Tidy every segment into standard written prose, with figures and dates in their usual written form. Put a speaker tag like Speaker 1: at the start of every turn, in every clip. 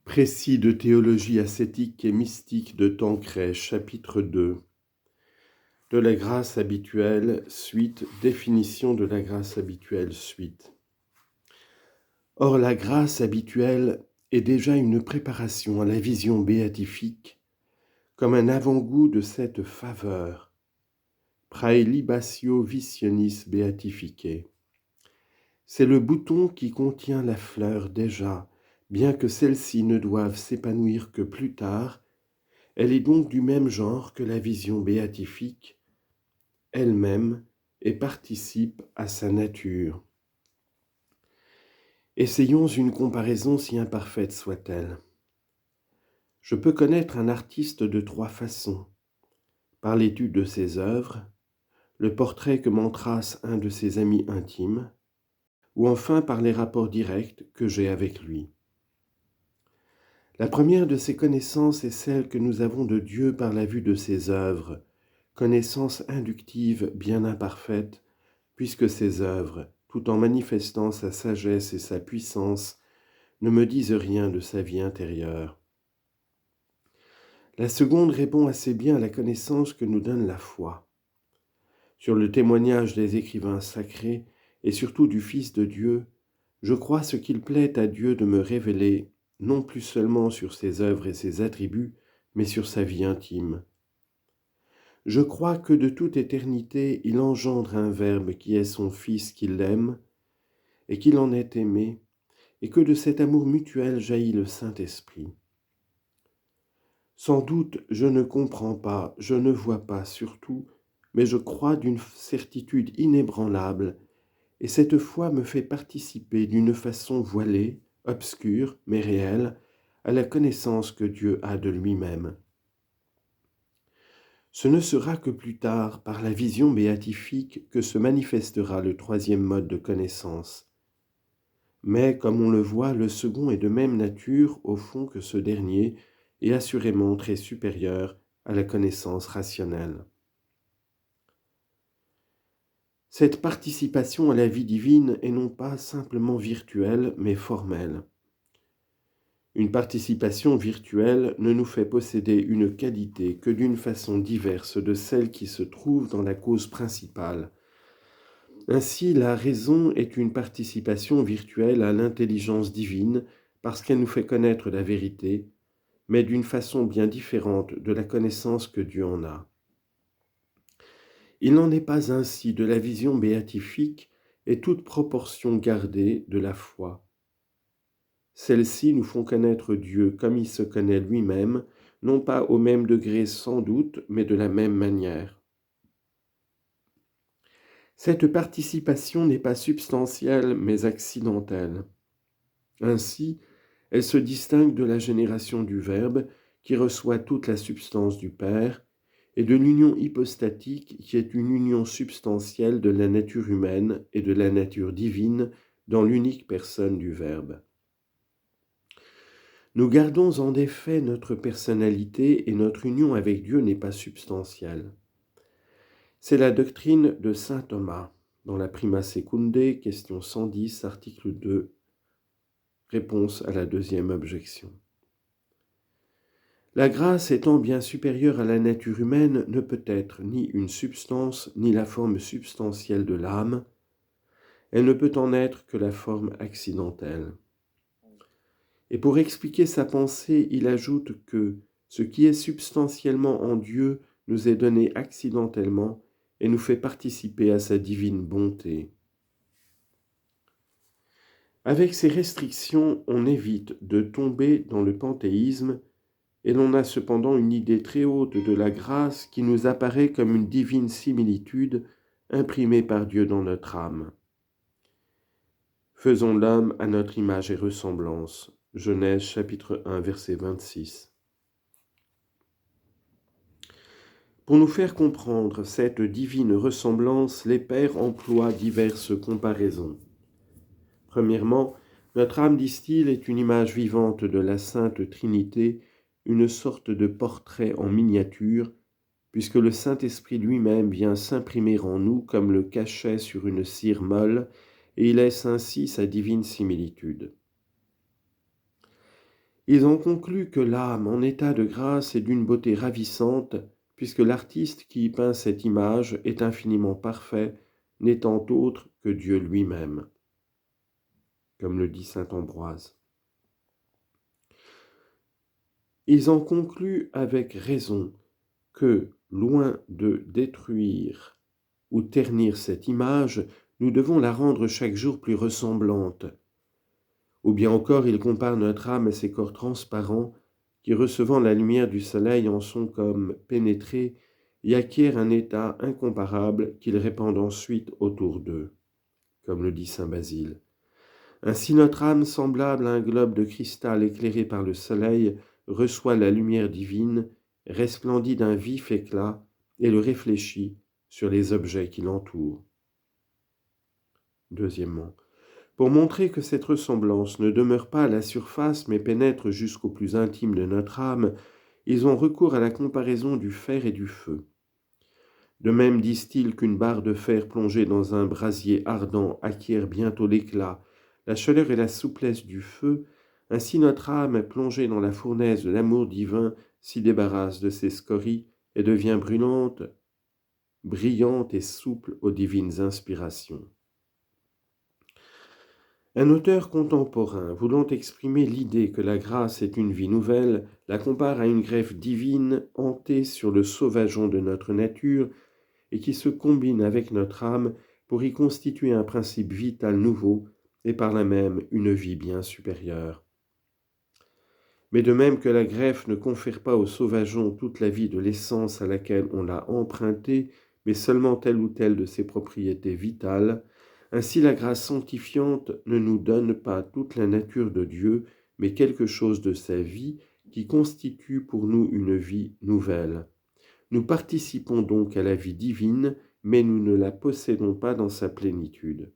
Speaker 1: Précis de théologie ascétique et mystique de Tancret, chapitre 2. De la grâce habituelle, suite, définition de la grâce habituelle, suite. Or, la grâce habituelle est déjà une préparation à la vision béatifique, comme un avant-goût de cette faveur. Praelibatio visionis beatificae. C'est le bouton qui contient la fleur déjà, bien que celle-ci ne doive s'épanouir que plus tard. Elle est donc du même genre que la vision béatifique elle-même et participe à sa nature. Essayons une comparaison si imparfaite soit-elle. Je peux connaître un artiste de 3 façons. Par l'étude de ses œuvres, le portrait que m'en trace un de ses amis intimes, ou enfin par les rapports directs que j'ai avec lui. La première de ces connaissances est celle que nous avons de Dieu par la vue de ses œuvres, connaissance inductive bien imparfaite, puisque ses œuvres, tout en manifestant sa sagesse et sa puissance, ne me disent rien de sa vie intérieure. La seconde répond assez bien à la connaissance que nous donne la foi. Sur le témoignage des écrivains sacrés et surtout du Fils de Dieu, je crois ce qu'il plaît à Dieu de me révéler, non plus seulement sur ses œuvres et ses attributs, mais sur sa vie intime. Je crois que de toute éternité, il engendre un Verbe qui est son Fils qui l'aime, et qu'il en est aimé, et que de cet amour mutuel jaillit le Saint-Esprit. Sans doute, je ne comprends pas, je ne vois pas surtout, mais je crois d'une certitude inébranlable, et cette foi me fait participer d'une façon voilée, obscure, mais réelle, à la connaissance que Dieu a de lui-même. Ce ne sera que plus tard, par la vision béatifique, que se manifestera le troisième mode de connaissance. Mais, comme on le voit, le second est de même nature, au fond, que ce dernier, et assurément très supérieur à la connaissance rationnelle. Cette participation à la vie divine est non pas simplement virtuelle, mais formelle. Une participation virtuelle ne nous fait posséder une qualité que d'une façon diverse de celle qui se trouve dans la cause principale. Ainsi, la raison est une participation virtuelle à l'intelligence divine parce qu'elle nous fait connaître la vérité, mais d'une façon bien différente de la connaissance que Dieu en a. Il n'en est pas ainsi de la vision béatifique et toute proportion gardée de la foi. Celles-ci nous font connaître Dieu comme il se connaît lui-même, non pas au même degré sans doute, mais de la même manière. Cette participation n'est pas substantielle, mais accidentelle. Ainsi, elle se distingue de la génération du Verbe, qui reçoit toute la substance du Père, et de l'union hypostatique, qui est une union substantielle de la nature humaine et de la nature divine dans l'unique personne du Verbe. Nous gardons en effet notre personnalité et notre union avec Dieu n'est pas substantielle. C'est la doctrine de saint Thomas, dans la Prima Secundae, question 110, article 2, réponse à la deuxième objection. La grâce étant bien supérieure à la nature humaine ne peut être ni une substance ni la forme substantielle de l'âme, elle ne peut en être que la forme accidentelle. Et pour expliquer sa pensée, il ajoute que ce qui est substantiellement en Dieu nous est donné accidentellement et nous fait participer à sa divine bonté. Avec ces restrictions, on évite de tomber dans le panthéisme et l'on a cependant une idée très haute de la grâce qui nous apparaît comme une divine similitude imprimée par Dieu dans notre âme. Faisons l'homme à notre image et ressemblance. Genèse chapitre 1 verset 26. Pour nous faire comprendre cette divine ressemblance, les pères emploient diverses comparaisons. Premièrement, notre âme, disent-ils, est une image vivante de la Sainte Trinité, une sorte de portrait en miniature, puisque le Saint-Esprit lui-même vient s'imprimer en nous comme le cachet sur une cire molle, et il laisse ainsi sa divine similitude. Ils ont conclu que l'âme en état de grâce est d'une beauté ravissante, puisque l'artiste qui y peint cette image est infiniment parfait, n'étant autre que Dieu lui-même, comme le dit saint Ambroise. Ils en concluent avec raison que, loin de détruire ou ternir cette image, nous devons la rendre chaque jour plus ressemblante. Ou bien encore, ils comparent notre âme à ces corps transparents qui, recevant la lumière du soleil, en sont comme pénétrés et acquièrent un état incomparable qu'ils répandent ensuite autour d'eux, comme le dit saint Basile. Ainsi notre âme, semblable à un globe de cristal éclairé par le soleil, reçoit la lumière divine, resplendit d'un vif éclat et le réfléchit sur les objets qui l'entourent. Deuxièmement, pour montrer que cette ressemblance ne demeure pas à la surface mais pénètre jusqu'au plus intime de notre âme, ils ont recours à la comparaison du fer et du feu. De même disent-ils qu'une barre de fer plongée dans un brasier ardent acquiert bientôt l'éclat, la chaleur et la souplesse du feu, ainsi notre âme, plongée dans la fournaise de l'amour divin, s'y débarrasse de ses scories et devient brûlante, brillante et souple aux divines inspirations. Un auteur contemporain, voulant exprimer l'idée que la grâce est une vie nouvelle, la compare à une greffe divine hantée sur le sauvageon de notre nature et qui se combine avec notre âme pour y constituer un principe vital nouveau et par là même une vie bien supérieure. Mais de même que la greffe ne confère pas au sauvageon toute la vie de l'essence à laquelle on l'a emprunté, mais seulement telle ou telle de ses propriétés vitales, ainsi la grâce sanctifiante ne nous donne pas toute la nature de Dieu, mais quelque chose de sa vie qui constitue pour nous une vie nouvelle. Nous participons donc à la vie divine, mais nous ne la possédons pas dans sa plénitude.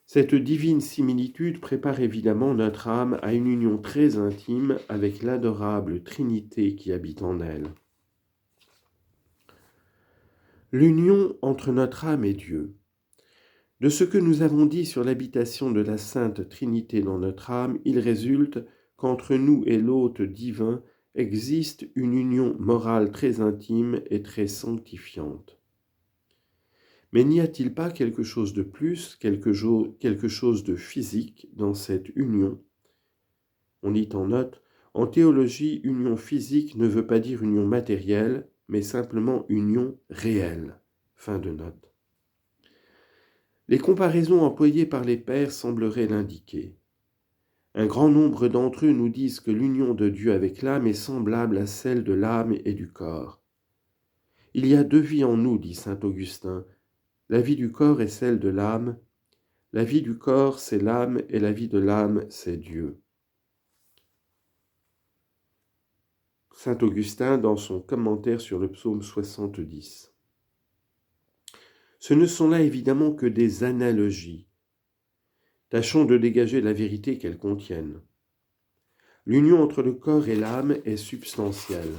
Speaker 1: Cette divine similitude prépare évidemment notre âme à une union très intime avec l'adorable Trinité qui habite en elle. L'union entre notre âme et Dieu. De ce que nous avons dit sur l'habitation de la Sainte Trinité dans notre âme, il résulte qu'entre nous et l'hôte divin existe une union morale très intime et très sanctifiante. Mais n'y a-t-il pas quelque chose de plus, quelque chose de physique dans cette union ? On dit en note, en théologie, union physique ne veut pas dire union matérielle, mais simplement union réelle. Fin de note. Les comparaisons employées par les pères sembleraient l'indiquer. Un grand nombre d'entre eux nous disent que l'union de Dieu avec l'âme est semblable à celle de l'âme et du corps. Il y a deux vies en nous, dit saint Augustin. La vie du corps est celle de l'âme. La vie du corps, c'est l'âme, et la vie de l'âme, c'est Dieu. Saint Augustin dans son commentaire sur le psaume 70. Ce ne sont là évidemment que des analogies. Tâchons de dégager la vérité qu'elles contiennent. L'union entre le corps et l'âme est substantielle,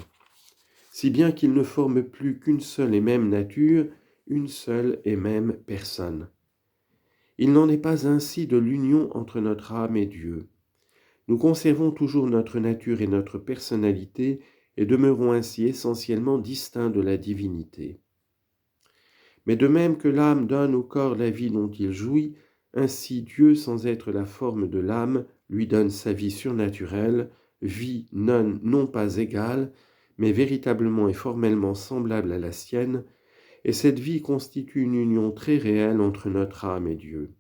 Speaker 1: si bien qu'ils ne forment plus qu'une seule et même nature, une seule et même personne. Il n'en est pas ainsi de l'union entre notre âme et Dieu. Nous conservons toujours notre nature et notre personnalité et demeurons ainsi essentiellement distincts de la divinité. Mais de même que l'âme donne au corps la vie dont il jouit, ainsi Dieu, sans être la forme de l'âme, lui donne sa vie surnaturelle, vie non pas égale, mais véritablement et formellement semblable à la sienne, et cette vie constitue une union très réelle entre notre âme et Dieu.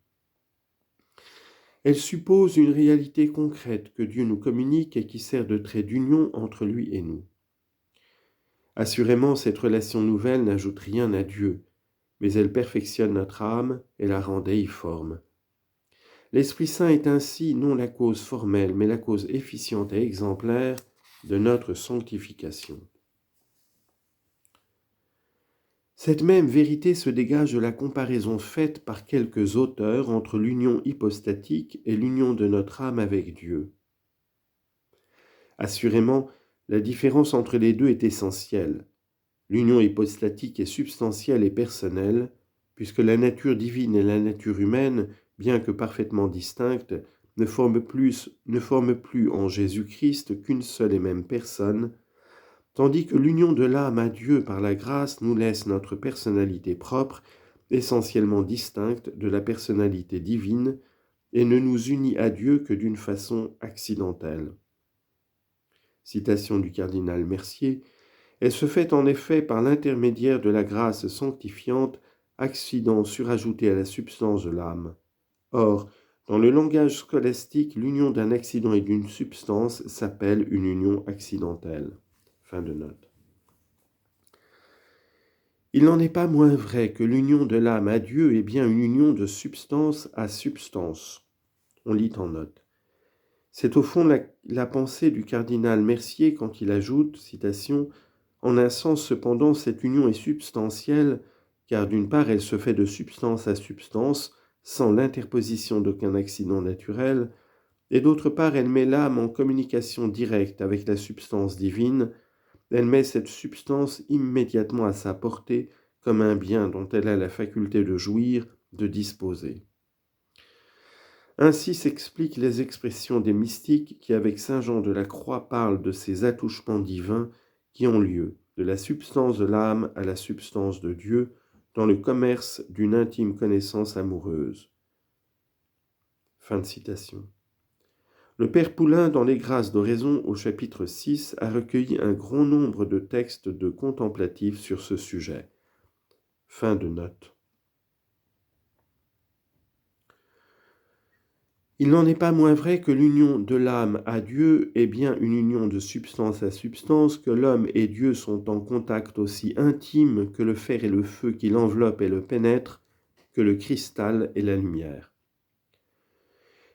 Speaker 1: Elle suppose une réalité concrète que Dieu nous communique et qui sert de trait d'union entre lui et nous. Assurément, cette relation nouvelle n'ajoute rien à Dieu, mais elle perfectionne notre âme et la rend déiforme. L'Esprit Saint est ainsi non la cause formelle, mais la cause efficiente et exemplaire de notre sanctification. Cette même vérité se dégage de la comparaison faite par quelques auteurs entre l'union hypostatique et l'union de notre âme avec Dieu. Assurément, la différence entre les deux est essentielle. L'union hypostatique est substantielle et personnelle, puisque la nature divine et la nature humaine, bien que parfaitement distinctes, ne forment plus en Jésus-Christ qu'une seule et même personne, tandis que l'union de l'âme à Dieu par la grâce nous laisse notre personnalité propre, essentiellement distincte de la personnalité divine, et ne nous unit à Dieu que d'une façon accidentelle. Citation du cardinal Mercier. Elle se fait en effet par l'intermédiaire de la grâce sanctifiante, accident surajouté à la substance de l'âme. Or, dans le langage scolastique, l'union d'un accident et d'une substance s'appelle une union accidentelle. Fin de note. Il n'en est pas moins vrai que l'union de l'âme à Dieu est bien une union de substance à substance. On lit en note. C'est au fond la pensée du cardinal Mercier quand il ajoute, citation, « En un sens cependant, cette union est substantielle, car d'une part elle se fait de substance à substance, sans l'interposition d'aucun accident naturel, et d'autre part elle met l'âme en communication directe avec la substance divine, elle met cette substance immédiatement à sa portée comme un bien dont elle a la faculté de jouir, de disposer. » Ainsi s'expliquent les expressions des mystiques qui, avec saint Jean de la Croix, parlent de ces attouchements divins qui ont lieu, de la substance de l'âme à la substance de Dieu, dans le commerce d'une intime connaissance amoureuse. Fin de citation. Le Père Poulain, dans les Grâces d'Oraison, au chapitre 6, a recueilli un grand nombre de textes de contemplatifs sur ce sujet. Fin de note. Il n'en est pas moins vrai que l'union de l'âme à Dieu est bien une union de substance à substance, que l'homme et Dieu sont en contact aussi intime que le fer et le feu qui l'enveloppent et le pénètrent, que le cristal et la lumière.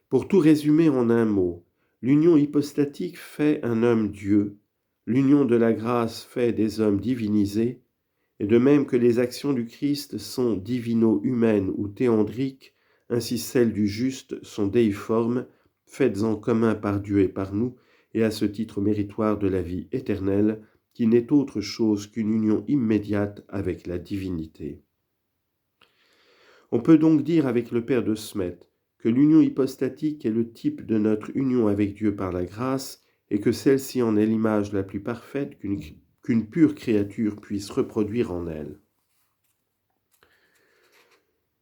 Speaker 1: Pour tout résumer en un mot, l'union hypostatique fait un homme Dieu, l'union de la grâce fait des hommes divinisés, et de même que les actions du Christ sont divino-humaines ou théandriques, ainsi celles du juste sont déiformes, faites en commun par Dieu et par nous, et à ce titre méritoires de la vie éternelle, qui n'est autre chose qu'une union immédiate avec la divinité. On peut donc dire avec le Père de Smet que l'union hypostatique est le type de notre union avec Dieu par la grâce, et que celle-ci en est l'image la plus parfaite qu'une pure créature puisse reproduire en elle.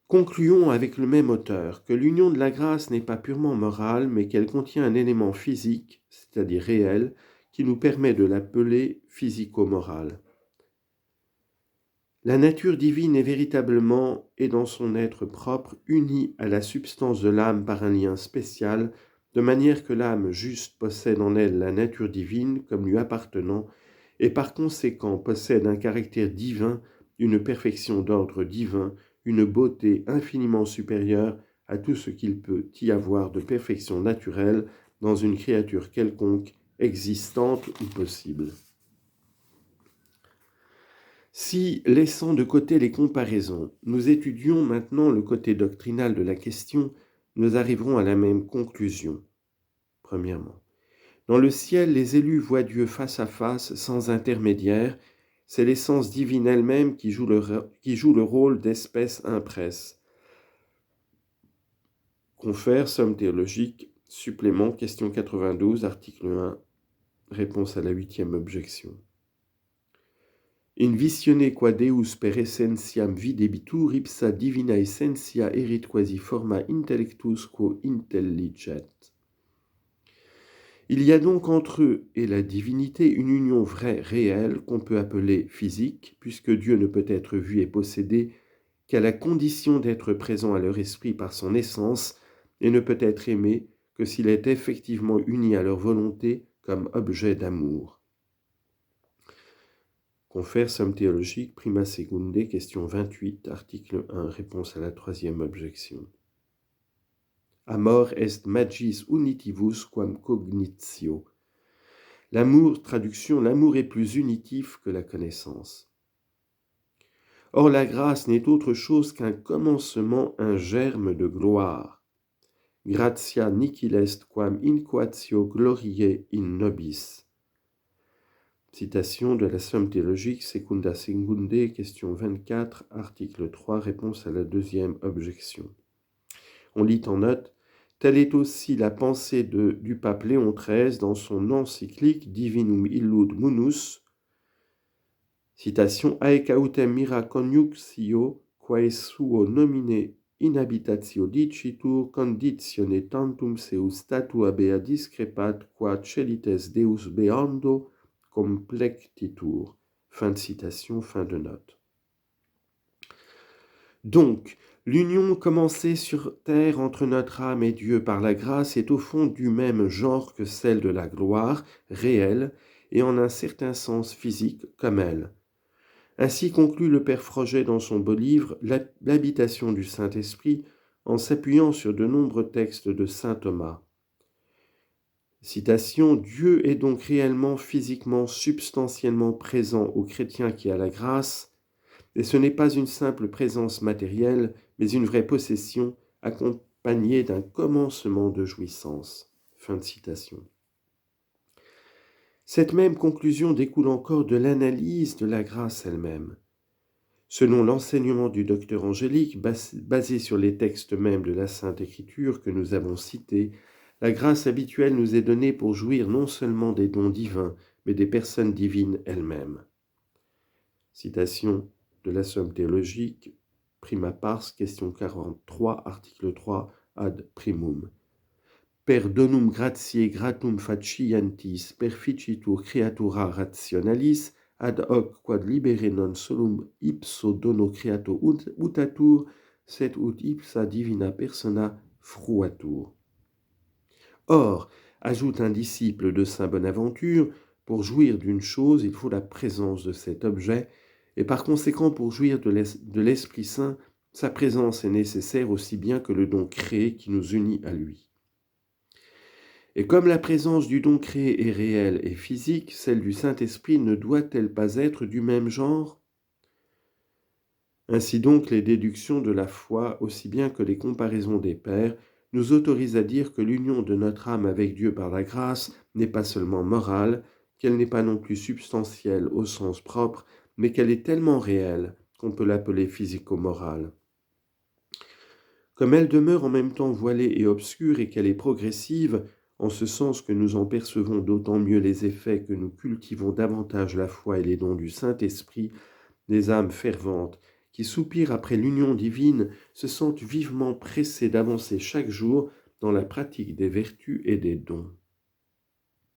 Speaker 1: Concluons avec le même auteur que l'union de la grâce n'est pas purement morale, mais qu'elle contient un élément physique, c'est-à-dire réel, qui nous permet de l'appeler physico-morale. La nature divine est véritablement, et dans son être propre, unie à la substance de l'âme par un lien spécial, de manière que l'âme juste possède en elle la nature divine comme lui appartenant, et par conséquent possède un caractère divin, une perfection d'ordre divin, une beauté infiniment supérieure à tout ce qu'il peut y avoir de perfection naturelle dans une créature quelconque, existante ou possible. Si, laissant de côté les comparaisons, nous étudions maintenant le côté doctrinal de la question, nous arriverons à la même conclusion. Premièrement, dans le ciel, les élus voient Dieu face à face, sans intermédiaire. C'est l'essence divine elle-même qui joue le rôle d'espèce impresse. Confère, Somme théologique, supplément, question 92, article 1, réponse à la 8e objection. In visione qua Deus per essentiam videbitur ipsa divina essentia erit quasi forma intellectus quo intelliget. Il y a donc entre eux et la divinité une union vraie, réelle, qu'on peut appeler physique, puisque Dieu ne peut être vu et possédé qu'à la condition d'être présent à leur esprit par son essence, et ne peut être aimé que s'il est effectivement uni à leur volonté comme objet d'amour. Confère Somme théologique, prima secunde, question 28, article 1, réponse à la 3e objection. Amor est magis unitivus quam cognitio. L'amour, traduction, l'amour est plus unitif que la connaissance. Or la grâce n'est autre chose qu'un commencement, un germe de gloire. Gratia nihil est quam inquatio gloriae in nobis. Citation de la Somme théologique, secunda secunde, question 24, article 3, réponse à la 2e objection. On lit en note, Telle est aussi la pensée du pape Léon XIII dans son encyclique Divinum Illud Munus, citation Haec autem mira conjunctio quae suo nomine inhabitatio dicitur conditione tantum seu statua bea discrepat qua celites Deus beando complectitur. Fin de citation, fin de note. Donc, l'union commencée sur terre entre notre âme et Dieu par la grâce est au fond du même genre que celle de la gloire, réelle, et en un certain sens physique comme elle. Ainsi conclut le Père Froget dans son beau livre « L'habitation du Saint-Esprit » en s'appuyant sur de nombreux textes de saint Thomas. Citation « Dieu est donc réellement, physiquement, substantiellement présent au chrétien qui a la grâce, et ce n'est pas une simple présence matérielle, mais une vraie possession accompagnée d'un commencement de jouissance. » Fin de citation. Cette même conclusion découle encore de l'analyse de la grâce elle-même. Selon l'enseignement du docteur Angélique, basé sur les textes mêmes de la Sainte Écriture que nous avons cités, la grâce habituelle nous est donnée pour jouir non seulement des dons divins, mais des personnes divines elles-mêmes. Citation de la Somme théologique, prima pars, question 43, article 3, ad primum. Per donum gratiae gratum facientis perficitur creatura rationalis, ad hoc quod libere non solum ipso dono creato utatur, sed ut ipsa divina persona fruatur. Or, ajoute un disciple de saint Bonaventure, pour jouir d'une chose, il faut la présence de cet objet, et par conséquent, pour jouir de l'Esprit Saint, sa présence est nécessaire aussi bien que le don créé qui nous unit à lui. Et comme la présence du don créé est réelle et physique, celle du Saint-Esprit ne doit-elle pas être du même genre ? Ainsi donc, les déductions de la foi, aussi bien que les comparaisons des pères, nous autorisent à dire que l'union de notre âme avec Dieu par la grâce n'est pas seulement morale, qu'elle n'est pas non plus substantielle au sens propre, mais qu'elle est tellement réelle qu'on peut l'appeler physico-morale. Comme elle demeure en même temps voilée et obscure et qu'elle est progressive, en ce sens que nous en percevons d'autant mieux les effets que nous cultivons davantage la foi et les dons du Saint-Esprit, les âmes ferventes qui soupirent après l'union divine se sentent vivement pressées d'avancer chaque jour dans la pratique des vertus et des dons.